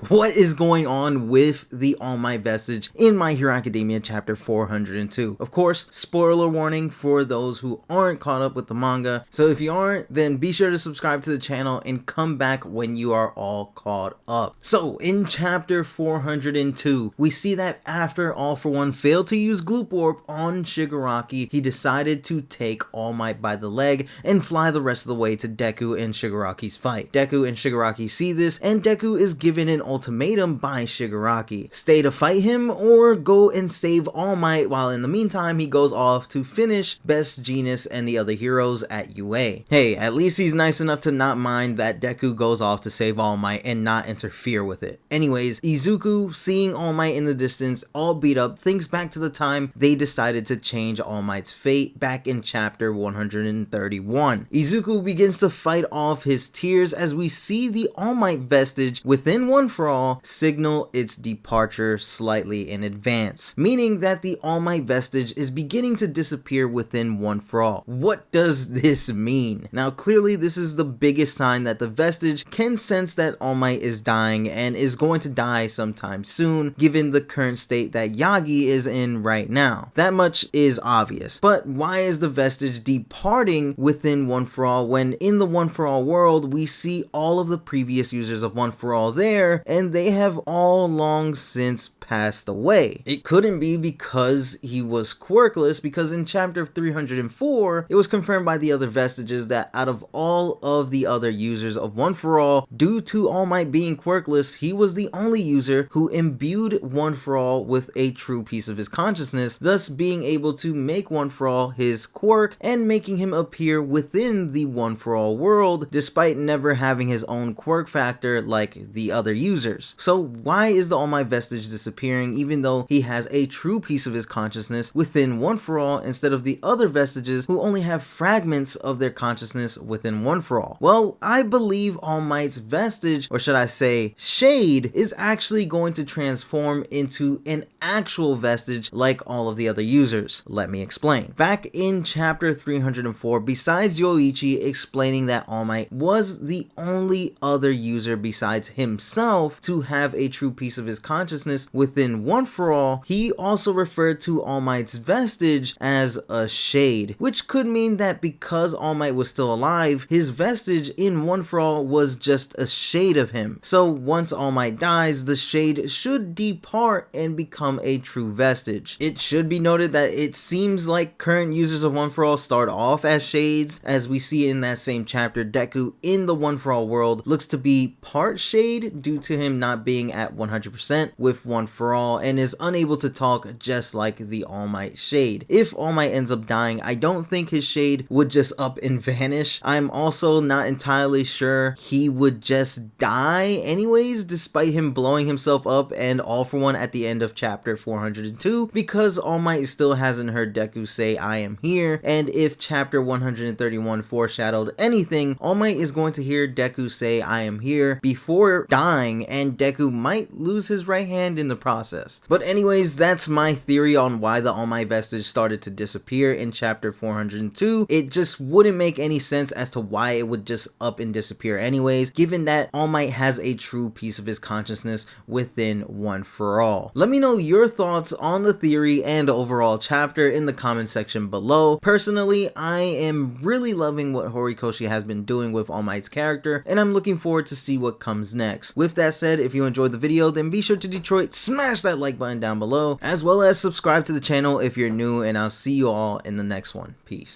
what is going on with the All Might vestige in My Hero Academia chapter 402. Of course, spoiler warning for those who aren't caught up with the manga, so if you aren't, then be sure to subscribe to the channel and come back when you are all caught up. So in chapter 402, we see that after All For One failed to use Gloop Orb on Shigaraki, he decided to take All Might by the leg and fly the rest of the way to Deku and Shigaraki's fight. Deku and Shigaraki see this, and Deku is given an ultimatum by Shigaraki: stay to fight him or go and save All Might, while in the meantime he goes off to finish Best Jeanist and the other heroes at UA. Hey, at least he's nice enough to not mind that Deku goes off to save All Might and not interfere with it. Anyways, Izuku, seeing All Might in the distance all beat up, thinks back to the time they decided to change All Might's fate back in chapter 131. Izuku begins to fight off his tears as we see the All Might vestige within One For All signal its departure slightly in advance, meaning that the All Might vestige is beginning to disappear within One For All. What does this mean? Now clearly this is the biggest sign that the vestige can sense that All Might is dying and is going to die sometime soon, given the current state that Yagi is in right now. That much is obvious, but why is the vestige departing within One For All when in the One For All world we see all of the previous users of One For All there, and they have all long since passed away? It couldn't be because he was quirkless, because in chapter 304 it was confirmed by the other vestiges that out of all of the other users of One For All, due to All Might being quirkless, he was the only user who imbued One For All with a true piece of his consciousness, thus being able to make One For All his quirk and making him appear within the One For All world despite never having his own quirk factor like the other users. So why is the All Might vestige disappearing even though he has a true piece of his consciousness within One For All instead of the other vestiges who only have fragments of their consciousness within One For All? Well, I believe All Might's vestige, or should I say shade, is actually going to transform into an actual vestige like all of the other users. Let me explain. Back in chapter 304, besides Yoichi explaining that All Might was the only other user besides himself to have a true piece of his consciousness within One For All, he also referred to All Might's vestige as a shade, which could mean that because All Might was still alive, his vestige in One For All was just a shade of him. So once All Might dies, the shade should depart and become a true vestige. It should be noted that it seems like current users of One For All start off as shades, as we see in that same chapter Deku in the One For All world looks to be part shade due to him not being at 100% with One For All and is unable to talk just like the All Might shade. If All Might ends up dying, I don't think his shade would just up and vanish. I'm also not entirely sure he would just die anyways, despite him blowing himself up and All For One at the end of chapter 402, because All Might still hasn't heard Deku say I am here, and if chapter 131 foreshadowed anything, All Might is going to hear Deku say I am here before dying, and Deku might lose his right hand in the process. But anyways, that's my theory on why the All Might vestige started to disappear in chapter 402. It just wouldn't make any sense as to why it would just up and disappear anyways, given that All Might has a true piece of his consciousness within One For All. Let me know your thoughts on the theory and overall chapter in the comment section below. Personally, I am really loving what Horikoshi has been doing with All Might's character, and I'm looking forward to see what comes next. With that said, if you enjoyed the video, then be sure to Detroit smash that like button down below, as well as subscribe to the channel if you're new, and I'll see you all in the next one. Peace.